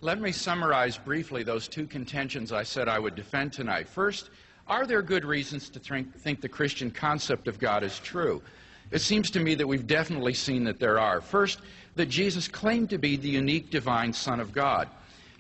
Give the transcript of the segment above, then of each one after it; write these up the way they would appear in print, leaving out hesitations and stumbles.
Let me summarize briefly those two contentions I said I would defend tonight. First, are there good reasons to think the Christian concept of God is true? It seems to me that we've definitely seen that there are. First, that Jesus claimed to be the unique divine Son of God.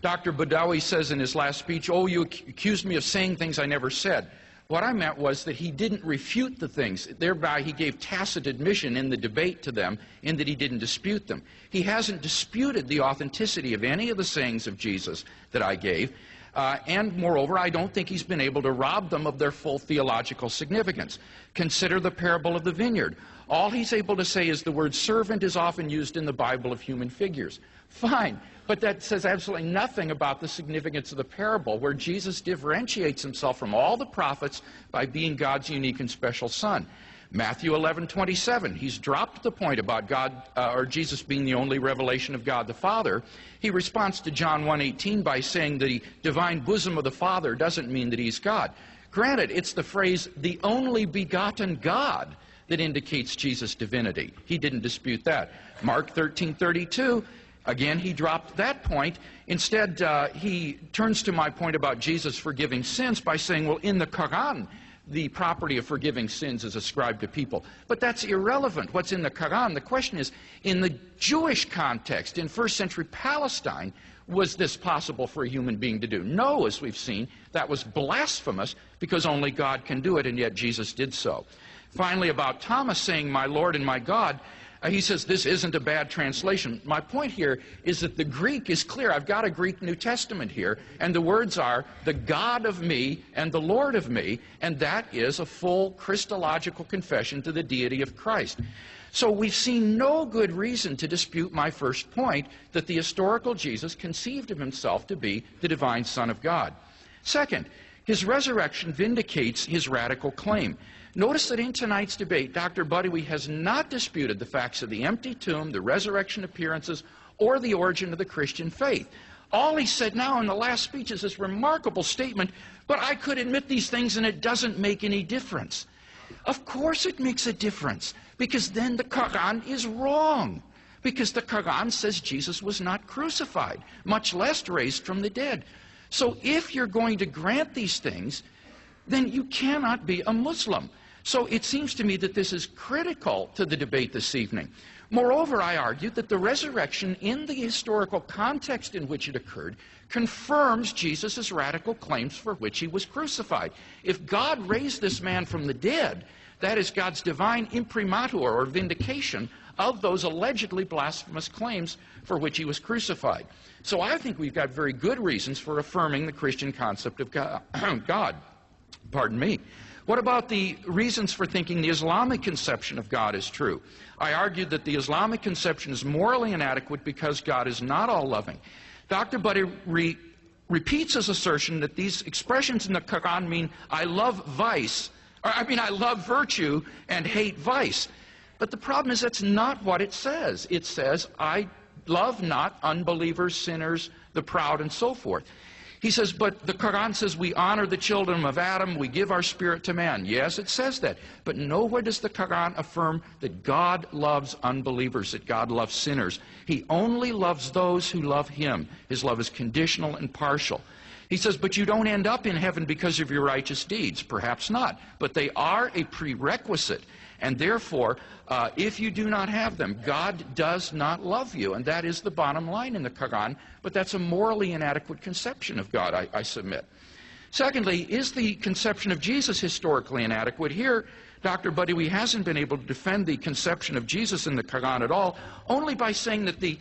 Dr. Badawi says in his last speech, "Oh, you accused me of saying things I never said." What I meant was that he didn't refute the things. Thereby, he gave tacit admission in the debate to them in that he didn't dispute them. He hasn't disputed the authenticity of any of the sayings of Jesus that I gave. And moreover, I don't think he's been able to rob them of their full theological significance. Consider the parable of the vineyard. All he's able to say is the word servant is often used in the Bible of human figures. Fine, but that says absolutely nothing about the significance of the parable, where Jesus differentiates himself from all the prophets by being God's unique and special Son. Matthew 11:27, he's dropped the point about God or Jesus being the only revelation of God the Father. He responds to John 1:18 by saying the divine bosom of the Father doesn't mean that he's God. Granted, it's the phrase, the only begotten God, that indicates Jesus' divinity. He didn't dispute that. Mark 13:32, again, he dropped that point. Instead, he turns to my point about Jesus forgiving sins by saying, well, in the Quran, the property of forgiving sins is ascribed to people. But that's irrelevant. What's in the Quran? The question is, in the Jewish context, in first century Palestine, was this possible for a human being to do? No, as we've seen, that was blasphemous because only God can do it, and yet Jesus did so. Finally, about Thomas saying, my Lord and my God, he says this isn't a bad translation. My point here is that the Greek is clear. I've got a Greek New Testament here, and the words are the God of me and the Lord of me, and that is a full Christological confession to the deity of Christ. So we've seen no good reason to dispute my first point, that the historical Jesus conceived of himself to be the divine Son of God. Second, his resurrection vindicates his radical claim. Notice that in tonight's debate, Dr. Badawi has not disputed the facts of the empty tomb, the resurrection appearances, or the origin of the Christian faith. All he said now in the last speech is this remarkable statement, but I could admit these things and it doesn't make any difference. Of course it makes a difference, because then the Quran is wrong. Because the Quran says Jesus was not crucified, much less raised from the dead. So if you're going to grant these things, then you cannot be a Muslim. So it seems to me that this is critical to the debate this evening. Moreover, I argued that the resurrection, in the historical context in which it occurred, confirms Jesus' radical claims for which he was crucified. If God raised this man from the dead, that is God's divine imprimatur, or vindication, of those allegedly blasphemous claims for which he was crucified. So I think we've got very good reasons for affirming the Christian concept of God. Pardon me. What about the reasons for thinking the Islamic conception of God is true? I argued that the Islamic conception is morally inadequate because God is not all-loving. Dr. Badawi repeats his assertion that these expressions in the Quran mean, I love I love virtue and hate vice. But the problem is that's not what it says. It says, I love not unbelievers, sinners, the proud, and so forth. He says, but the Quran says we honor the children of Adam, we give our spirit to man. Yes, it says that. But nowhere does the Quran affirm that God loves unbelievers, that God loves sinners. He only loves those who love him. His love is conditional and partial. He says, but you don't end up in heaven because of your righteous deeds. Perhaps not. But they are a prerequisite. And therefore, if you do not have them, God does not love you. And that is the bottom line in the Quran. But that's a morally inadequate conception of God, I submit. Secondly, is the conception of Jesus historically inadequate? Here, Dr. Badawi hasn't been able to defend the conception of Jesus in the Quran at all, only by saying that the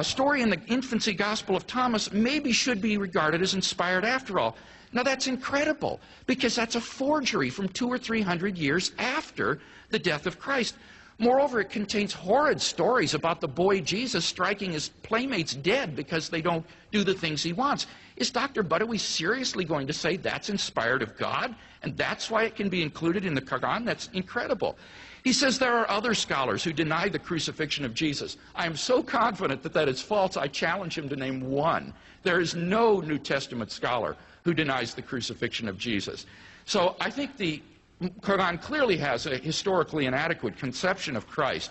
story in the infancy gospel of Thomas maybe should be regarded as inspired after all. Now that's incredible, because that's a forgery from 200 or 300 years after the death of Christ. Moreover, it contains horrid stories about the boy Jesus striking his playmates dead because they don't do the things he wants. Is Dr. Badawi seriously going to say that's inspired of God, and that's why it can be included in the Quran? That's incredible. He says there are other scholars who deny the crucifixion of Jesus. I am so confident that that is false, I challenge him to name one. There is no New Testament scholar who denies the crucifixion of Jesus. So I think the Quran clearly has a historically inadequate conception of Christ.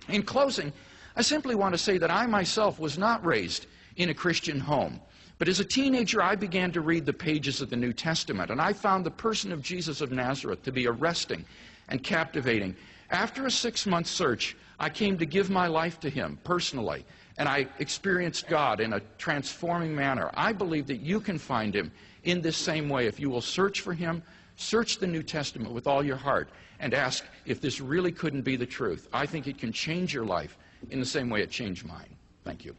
In closing, I simply want to say that I myself was not raised in a Christian home. But as a teenager, I began to read the pages of the New Testament, and I found the person of Jesus of Nazareth to be arresting and captivating. After a 6-month search, I came to give my life to him personally, and I experienced God in a transforming manner. I believe that you can find him in this same way if you will search for him, search the New Testament with all your heart, and ask if this really couldn't be the truth. I think it can change your life in the same way it changed mine. Thank you.